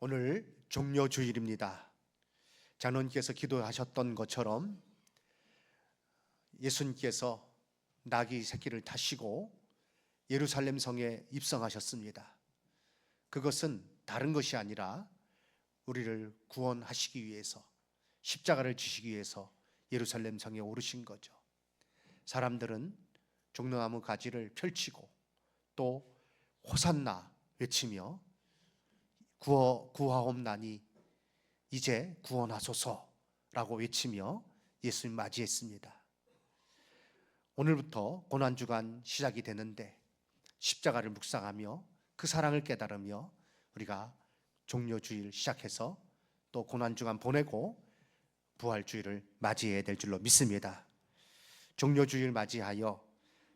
오늘 종료주일입니다. 장로님께서 기도하셨던 것처럼 예수님께서 나귀 새끼를 타시고 예루살렘 성에 입성하셨습니다. 그것은 다른 것이 아니라 우리를 구원하시기 위해서, 십자가를 지시기 위해서 예루살렘 성에 오르신 거죠. 사람들은 종려나무 가지를 펼치고 또 호산나 외치며 구하옵나니 이제 구원하소서라고 외치며 예수님 맞이했습니다. 오늘부터 고난주간 시작이 되는데 십자가를 묵상하며 그 사랑을 깨달으며 우리가 종료주일 시작해서 또 고난주간 보내고 부활주일을 맞이해야 될 줄로 믿습니다. 종료주일 맞이하여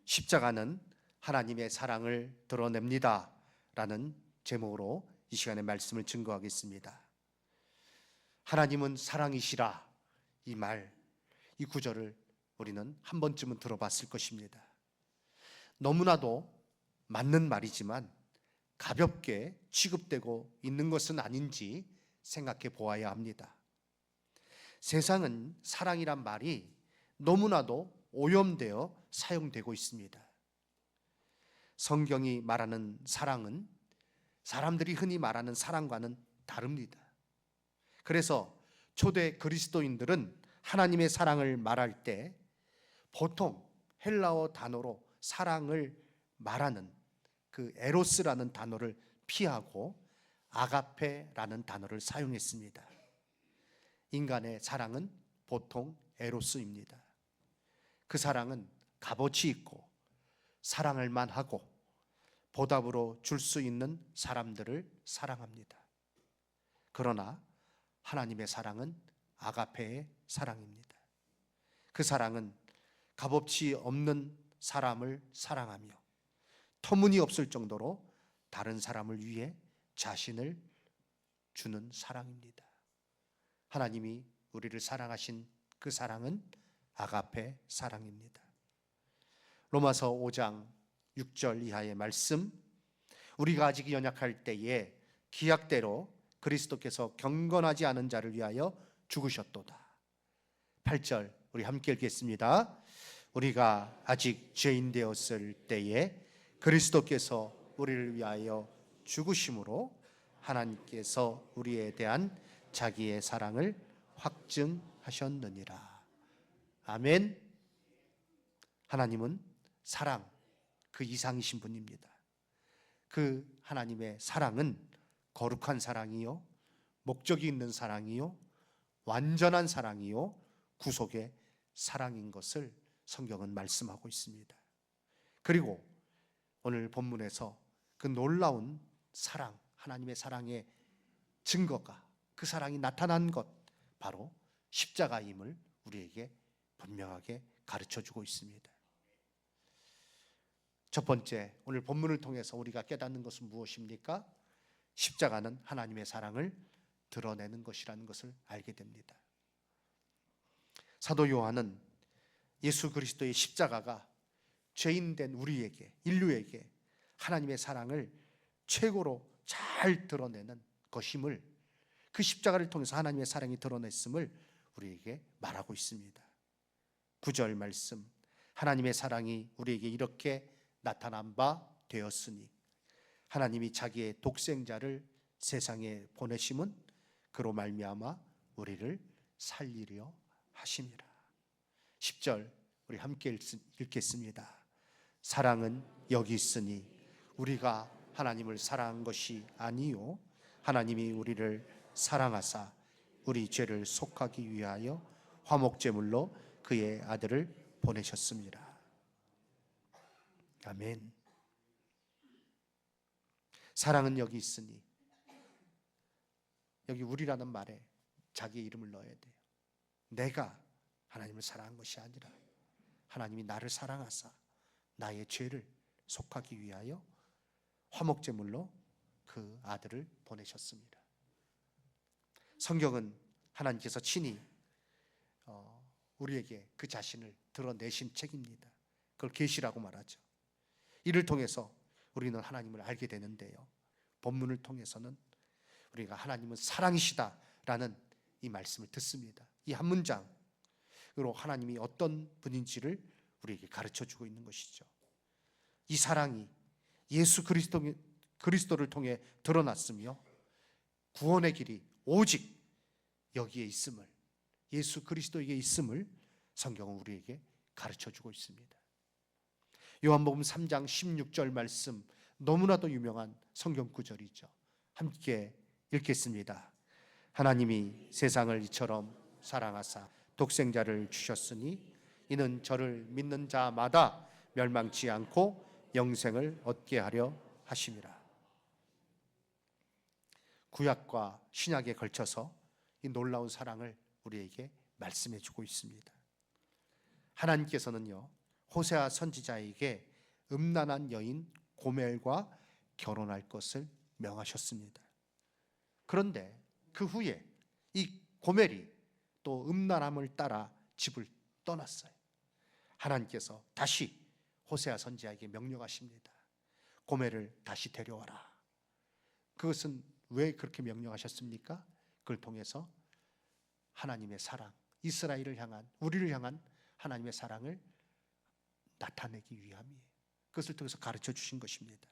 십자가는 하나님의 사랑을 드러냅니다 라는 제목으로 이 시간에 말씀을 증거하겠습니다. 하나님은 사랑이시라, 이 구절을 우리는 한 번쯤은 들어봤을 것입니다. 너무나도 맞는 말이지만 가볍게 취급되고 있는 것은 아닌지 생각해 보아야 합니다. 세상은 사랑이란 말이 너무나도 오염되어 사용되고 있습니다. 성경이 말하는 사랑은 사람들이 흔히 말하는 사랑과는 다릅니다. 그래서 초대 그리스도인들은 하나님의 사랑을 말할 때 보통 헬라어 단어로 사랑을 말하는 그 에로스라는 단어를 피하고 아가페라는 단어를 사용했습니다. 인간의 사랑은 보통 에로스입니다. 그 사랑은 값어치 있고 사랑할 만하고 보답으로 줄 수 있는 사람들을 사랑합니다. 그러나 하나님의 사랑은 아가페의 사랑입니다. 그 사랑은 값어치 없는 사람을 사랑하며 터무니없을 정도로 다른 사람을 위해 자신을 주는 사랑입니다. 하나님이 우리를 사랑하신 그 사랑은 아가페 사랑입니다. 로마서 5장 6절 이하의 말씀, 우리가 아직 연약할 때에 기약대로 그리스도께서 경건하지 않은 자를 위하여 죽으셨도다. 8절 우리 함께 읽겠습니다. 우리가 아직 죄인 되었을 때에 그리스도께서 우리를 위하여 죽으심으로 하나님께서 우리에 대한 자기의 사랑을 확증하셨느니라. 아멘. 하나님은 사랑, 그 이상이신 분입니다. 그 하나님의 사랑은 거룩한 사랑이요, 목적이 있는 사랑이요, 완전한 사랑이요, 구속의 사랑인 것을 성경은 말씀하고 있습니다. 그리고 오늘 본문에서 그 놀라운 사랑, 하나님의 사랑의 증거가, 그 사랑이 나타난 것, 바로 십자가임을 우리에게 분명하게 가르쳐주고 있습니다. 첫 번째, 오늘 본문을 통해서 우리가 깨닫는 것은 무엇입니까? 십자가는 하나님의 사랑을 드러내는 것이라는 것을 알게 됩니다. 사도 요한은 예수 그리스도의 십자가가 죄인된 우리에게, 인류에게 하나님의 사랑을 최고로 잘 드러내는 것임을, 그 십자가를 통해서 하나님의 사랑이 드러냈음을 우리에게 말하고 있습니다. 9절 말씀, 하나님의 사랑이 우리에게 이렇게 나타난 바 되었으니 하나님이 자기의 독생자를 세상에 보내심은 그로 말미암아 우리를 살리려 하심이라. 10절 우리 함께 읽겠습니다. 사랑은 여기 있으니 우리가 하나님을 사랑한 것이 아니요 하나님이 우리를 사랑하사 우리 죄를 속하기 위하여 화목제물로 그의 아들을 보내셨습니다. 아멘. 사랑은 여기 있으니, 여기 우리라는 말에 자기의 이름을 넣어야 돼요. 내가 하나님을 사랑한 것이 아니라 하나님이 나를 사랑하사 나의 죄를 속하기 위하여 화목제물로 그 아들을 보내셨습니다. 성경은 하나님께서 친히 우리에게 그 자신을 드러내신 책입니다. 그걸 계시라고 말하죠. 이를 통해서 우리는 하나님을 알게 되는데요, 본문을 통해서는 우리가 하나님은 사랑이시다라는 이 말씀을 듣습니다. 이 한 문장으로 하나님이 어떤 분인지를 우리에게 가르쳐주고 있는 것이죠. 이 사랑이 예수 그리스도를 통해 드러났으며 구원의 길이 오직 여기에 있음을, 예수 그리스도에게 있음을 성경은 우리에게 가르쳐주고 있습니다. 요한복음 3장 16절 말씀, 너무나도 유명한 성경 구절이죠. 함께 읽겠습니다. 하나님이 세상을 이처럼 사랑하사 독생자를 주셨으니 이는 저를 믿는 자마다 멸망치 않고 영생을 얻게 하려 하심이라. 구약과 신약에 걸쳐서 이 놀라운 사랑을 우리에게 말씀해 주고 있습니다. 하나님께서는요, 호세아 선지자에게 음란한 여인 고멜과 결혼할 것을 명하셨습니다. 그런데 그 후에 이 고멜이 또 음란함을 따라 집을 떠났어요. 하나님께서 다시 호세아 선지자에게 명령하십니다. 고멜을 다시 데려와라. 그것은 왜 그렇게 명령하셨습니까? 그걸 통해서 하나님의 사랑, 이스라엘을 향한, 우리를 향한 하나님의 사랑을 나타내기 위함이에요. 그것을 통해서 가르쳐 주신 것입니다.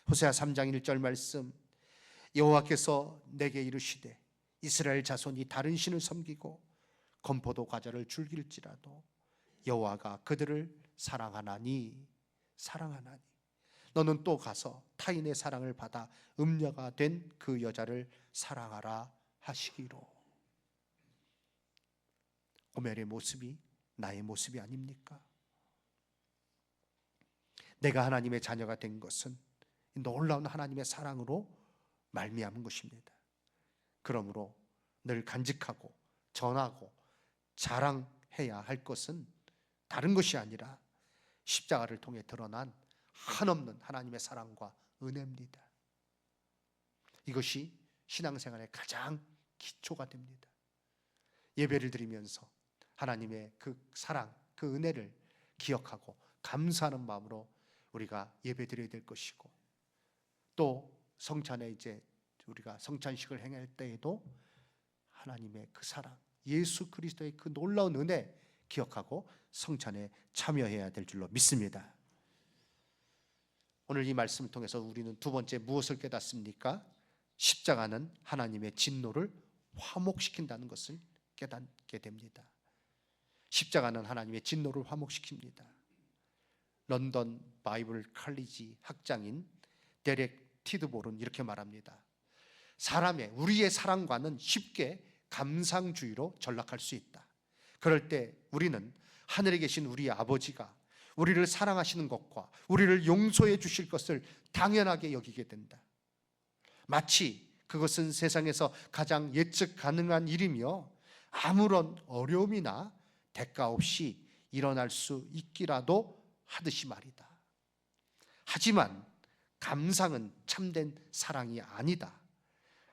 호세아 3장 1절 말씀, 여호와께서 내게 이르시되 이스라엘 자손이 다른 신을 섬기고 건포도 과자를 즐길지라도 여호와가 그들을 사랑하나니 너는 또 가서 타인의 사랑을 받아 음녀가 된 그 여자를 사랑하라 하시기로. 고멜의 모습이 나의 모습이 아닙니까? 내가 하나님의 자녀가 된 것은 놀라운 하나님의 사랑으로 말미암은 것입니다. 그러므로 늘 간직하고 전하고 자랑해야 할 것은 다른 것이 아니라 십자가를 통해 드러난 한없는 하나님의 사랑과 은혜입니다. 이것이 신앙생활의 가장 기초가 됩니다. 예배를 드리면서 하나님의 그 사랑, 그 은혜를 기억하고 감사하는 마음으로 우리가 예배 드려야 될 것이고, 또 성찬에 이제 우리가 성찬식을 행할 때에도 하나님의 그 사랑, 예수 그리스도의 그 놀라운 은혜 기억하고 성찬에 참여해야 될 줄로 믿습니다. 오늘 이 말씀을 통해서 우리는 두 번째 무엇을 깨닫습니까? 십자가는 하나님의 진노를 화목시킨다는 것을 깨닫게 됩니다. 십자가는 하나님의 진노를 화목시킵니다. 런던 바이블 칼리지 학장인 데렉 티드볼은 이렇게 말합니다. 우리의 사랑과는 쉽게 감상주의로 전락할 수 있다. 그럴 때 우리는 하늘에 계신 우리 아버지가 우리를 사랑하시는 것과 우리를 용서해 주실 것을 당연하게 여기게 된다. 마치 그것은 세상에서 가장 예측 가능한 일이며 아무런 어려움이나 대가 없이 일어날 수 있기라도 하듯이 말이다. 하지만 감상은 참된 사랑이 아니다.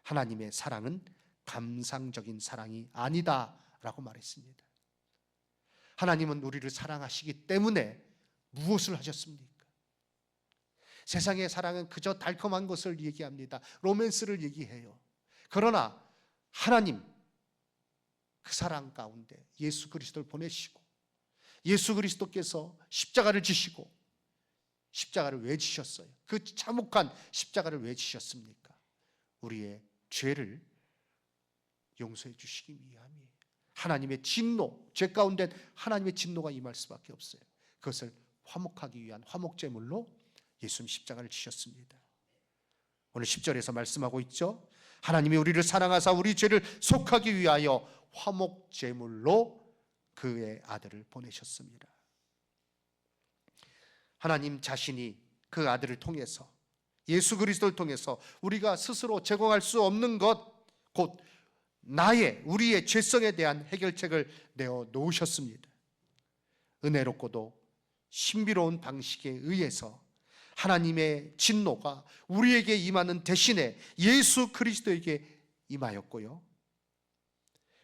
하나님의 사랑은 감상적인 사랑이 아니다 라고 말했습니다. 하나님은 우리를 사랑하시기 때문에 무엇을 하셨습니까? 세상의 사랑은 그저 달콤한 것을 얘기합니다. 로맨스를 얘기해요. 그러나 하나님 그 사랑 가운데 예수 그리스도를 보내시고, 예수 그리스도께서 십자가를 지시고, 십자가를 왜 지셨어요? 그 참혹한 십자가를 왜 지셨습니까? 우리의 죄를 용서해 주시기 위함이에요. 하나님의 진노, 죄 가운데 하나님의 진노가 임할 수밖에 없어요. 그것을 화목하기 위한 화목제물로 예수님 십자가를 지셨습니다. 오늘 10절에서 말씀하고 있죠. 하나님이 우리를 사랑하사 우리 죄를 속하기 위하여 화목제물로 그의 아들을 보내셨습니다. 하나님 자신이 그 아들을 통해서, 예수 그리스도를 통해서 우리가 스스로 제공할 수 없는 것, 곧 우리의 죄성에 대한 해결책을 내어 놓으셨습니다. 은혜롭고도 신비로운 방식에 의해서 하나님의 진노가 우리에게 임하는 대신에 예수 그리스도에게 임하였고요,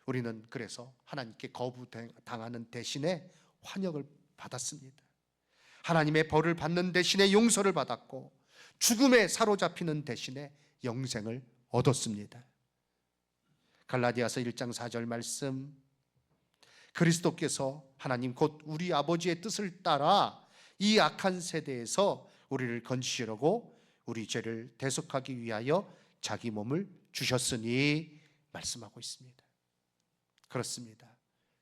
우리는 그래서 하나님께 거부당하는 대신에 환영을 받았습니다. 하나님의 벌을 받는 대신에 용서를 받았고, 죽음에 사로잡히는 대신에 영생을 얻었습니다. 갈라디아서 1장 4절 말씀, 그리스도께서 하나님 곧 우리 아버지의 뜻을 따라 이 악한 세대에서 우리를 건지시려고 우리 죄를 대속하기 위하여 자기 몸을 주셨으니 말씀하고 있습니다. 그렇습니다.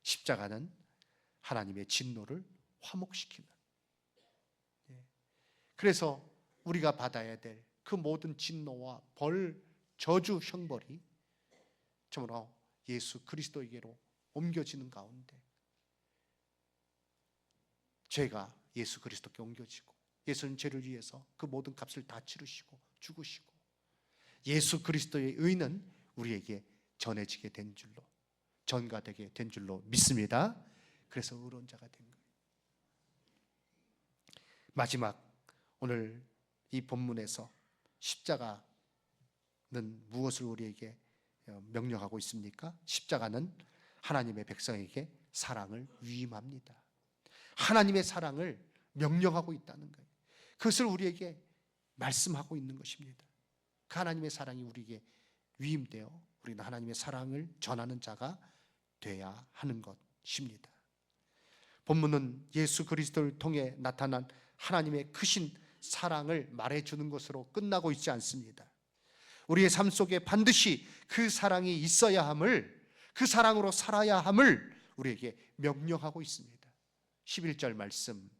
십자가는 하나님의 진노를 화목시키는, 그래서 우리가 받아야 될 그 모든 진노와 벌, 저주, 형벌이 정말로 예수 그리스도에게로 옮겨지는 가운데 죄가 예수 그리스도께 옮겨지고, 예수는 죄를 위해서 그 모든 값을 다 치르시고 죽으시고, 예수 그리스도의 의는 우리에게 전해지게 된 줄로, 전가되게 된 줄로 믿습니다. 그래서 의론자가 된 거예요. 마지막, 오늘 이 본문에서 십자가는 무엇을 우리에게 명령하고 있습니까? 십자가는 하나님의 백성에게 사랑을 위임합니다. 하나님의 사랑을 명령하고 있다는 거예요. 그것을 우리에게 말씀하고 있는 것입니다. 그 하나님의 사랑이 우리에게 위임되어 우리는 하나님의 사랑을 전하는 자가 되어야 하는 것입니다. 본문은 예수 그리스도를 통해 나타난 하나님의 크신 사랑을 말해주는 것으로 끝나고 있지 않습니다. 우리의 삶 속에 반드시 그 사랑이 있어야 함을, 그 사랑으로 살아야 함을 우리에게 명령하고 있습니다. 11절 말씀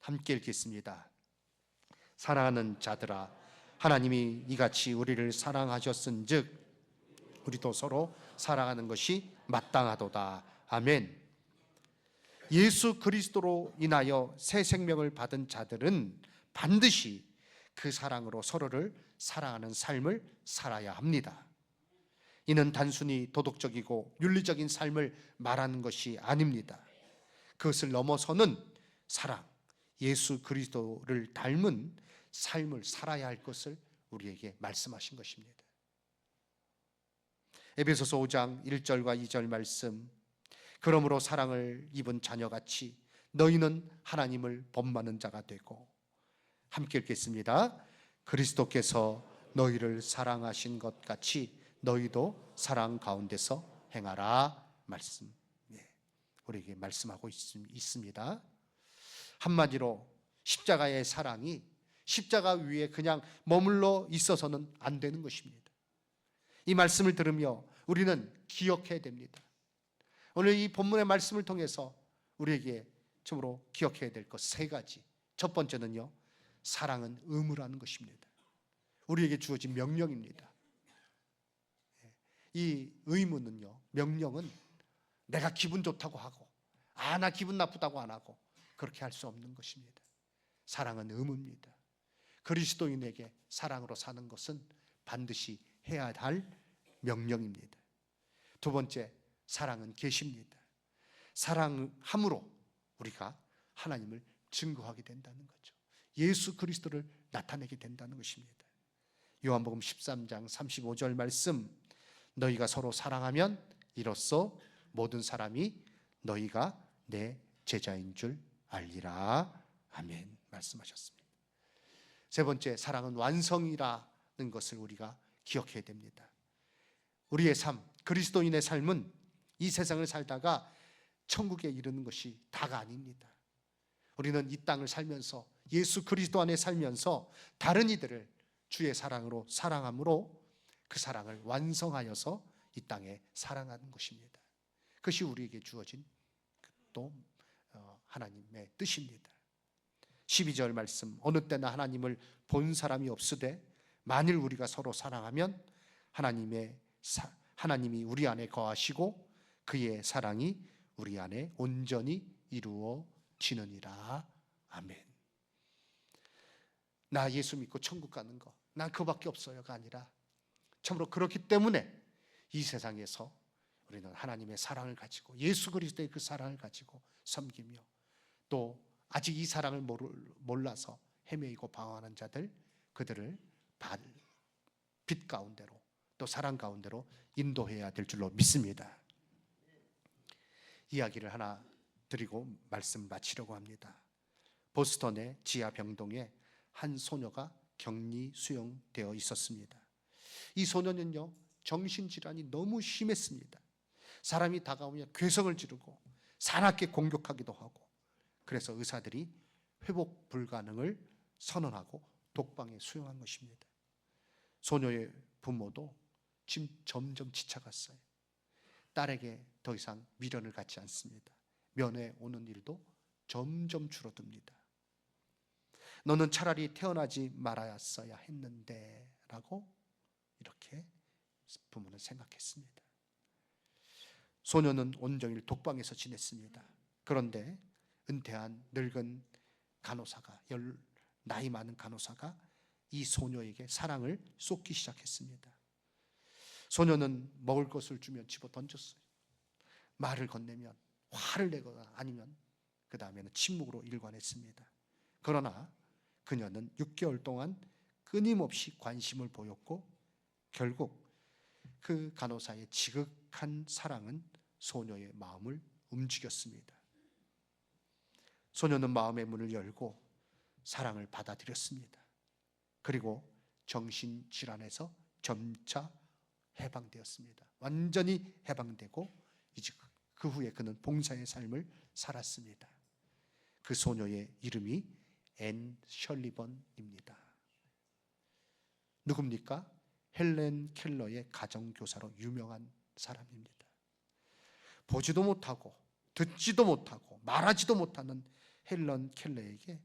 함께 읽겠습니다. 사랑하는 자들아, 하나님이 이같이 우리를 사랑하셨은즉 우리도 서로 사랑하는 것이 마땅하도다. 아멘. 예수 그리스도로 인하여 새 생명을 받은 자들은 반드시 그 사랑으로 서로를 사랑하는 삶을 살아야 합니다. 이는 단순히 도덕적이고 윤리적인 삶을 말하는 것이 아닙니다. 그것을 넘어서는 사랑, 예수 그리스도를 닮은 삶을 살아야 할 것을 우리에게 말씀하신 것입니다. 에베소서 5장 1절과 2절 말씀, 그러므로 사랑을 입은 자녀같이 너희는 하나님을 본받는 자가 되고, 함께 읽겠습니다. 그리스도께서 너희를 사랑하신 것 같이 너희도 사랑 가운데서 행하라. 말씀, 우리에게 말씀하고 있습니다. 한마디로 십자가의 사랑이 십자가 위에 그냥 머물러 있어서는 안 되는 것입니다. 이 말씀을 들으며 우리는 기억해야 됩니다. 오늘 이 본문의 말씀을 통해서 우리에게 참으로 기억해야 될 것 세 가지. 첫 번째는요, 사랑은 의무라는 것입니다. 우리에게 주어진 명령입니다. 이 의무는요, 명령은 내가 기분 좋다고 하고, 나 기분 나쁘다고 안 하고 그렇게 할 수 없는 것입니다. 사랑은 의무입니다. 그리스도인에게 사랑으로 사는 것은 반드시 해야 할 명령입니다. 두 번째, 사랑은 계시입니다. 사랑함으로 우리가 하나님을 증거하게 된다는 거죠. 예수 그리스도를 나타내게 된다는 것입니다. 요한복음 13장 35절 말씀, 너희가 서로 사랑하면 이로써 모든 사람이 너희가 내 제자인 줄 알리라. 아멘. 말씀하셨습니다. 세 번째, 사랑은 완성이라는 것을 우리가 기억해야 됩니다. 우리의 삶, 그리스도인의 삶은 이 세상을 살다가 천국에 이르는 것이 다가 아닙니다. 우리는 이 땅을 살면서 예수 그리스도 안에 살면서 다른 이들을 주의 사랑으로 사랑함으로 그 사랑을 완성하여서 이 땅에 사랑하는 것입니다. 그것이 우리에게 주어진 또 하나님의 뜻입니다. 12절 말씀, 어느 때나 하나님을 본 사람이 없으되 만일 우리가 서로 사랑하면 하나님이 우리 안에 거하시고 그의 사랑이 우리 안에 온전히 이루어지느니라. 아멘. 나 예수 믿고 천국 가는 거, 난 그밖에 없어요가 아니라 참으로 그렇기 때문에 이 세상에서 우리는 하나님의 사랑을 가지고 예수 그리스도의 그 사랑을 가지고 섬기며, 또 아직 이 사랑을 몰라서 헤매이고 방황하는 자들, 그들을 빛 가운데로 또 사랑 가운데로 인도해야 될 줄로 믿습니다. 이야기를 하나 드리고 말씀 마치려고 합니다. 보스턴의 지하 병동에 한 소녀가 격리 수용되어 있었습니다. 이 소년은요, 정신질환이 너무 심했습니다. 사람이 다가오면 괴성을 지르고 사납게 공격하기도 하고, 그래서 의사들이 회복 불가능을 선언하고 독방에 수용한 것입니다. 소녀의 부모도 지금 점점 지쳐갔어요. 딸에게 더 이상 미련을 갖지 않습니다. 면회 오는 일도 점점 줄어듭니다. 너는 차라리 태어나지 말았어야 했는데 라고 이렇게 부모는 생각했습니다. 소녀는 온종일 독방에서 지냈습니다. 그런데 은퇴한 늙은 간호사가, 나이 많은 간호사가 이 소녀에게 사랑을 쏟기 시작했습니다. 소녀는 먹을 것을 주면 집어 던졌어요. 말을 건네면 화를 내거나 아니면 그 다음에는 침묵으로 일관했습니다. 그러나 그녀는 6개월 동안 끊임없이 관심을 보였고 결국 그 간호사의 지극한 사랑은 소녀의 마음을 움직였습니다. 소녀는 마음의 문을 열고 사랑을 받아들였습니다. 그리고 정신질환에서 점차 해방되었습니다. 완전히 해방되고 이제 그 후에 그는 봉사의 삶을 살았습니다. 그 소녀의 이름이 앤 셜리번입니다. 누굽니까? 헬렌 켈러의 가정교사로 유명한 사람입니다. 보지도 못하고 듣지도 못하고 말하지도 못하는 헬렌 켈러에게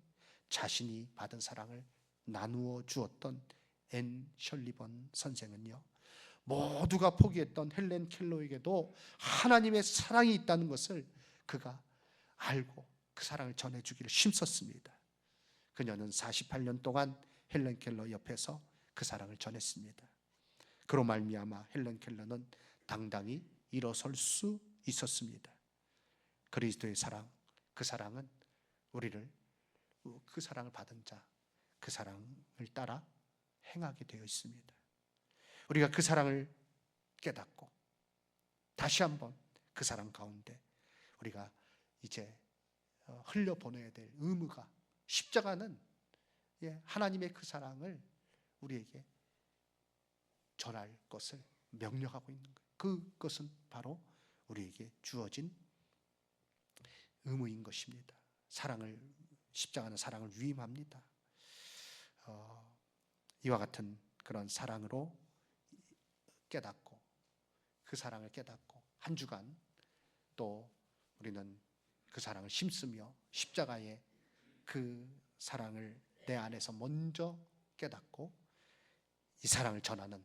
자신이 받은 사랑을 나누어 주었던 앤 셜리번 선생은요, 모두가 포기했던 헬렌 켈러에게도 하나님의 사랑이 있다는 것을 그가 알고 그 사랑을 전해주기를 힘썼습니다. 그녀는 48년 동안 헬렌 켈러 옆에서 그 사랑을 전했습니다. 그로 말미암아 헬렌 켈러는 당당히 일어설 수 있었습니다. 그리스도의 사랑, 그 사랑은 우리를, 그 사랑을 받은 자, 그 사랑을 따라 행하게 되어 있습니다. 우리가 그 사랑을 깨닫고 다시 한번 그 사랑 가운데 우리가 이제 흘려보내야 될 의무가, 십자가는 하나님의 그 사랑을 우리에게 전할 것을 명령하고 있는 거예요. 그것은 바로 우리에게 주어진 의무인 것입니다. 십자가는 사랑을 위임합니다. 이와 같은 그런 사랑으로 깨닫고, 그 사랑을 깨닫고 한 주간 또 우리는 그 사랑을 힘쓰며 십자가의 그 사랑을 내 안에서 먼저 깨닫고 이 사랑을 전하는,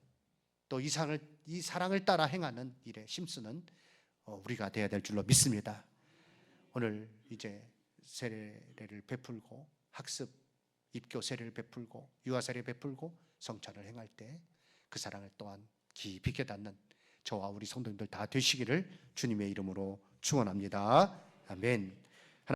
또 이 사랑을 따라 행하는 일에 힘쓰는 우리가 되어야 될 줄로 믿습니다. 오늘 이제 세례를 베풀고 학습, 입교 세례를 베풀고 유아 세례를 베풀고 성찬을 행할 때 그 사랑을 또한 깊이 깨닫는 저와 우리 성도님들 다 되시기를 주님의 이름으로 축원합니다. 아멘.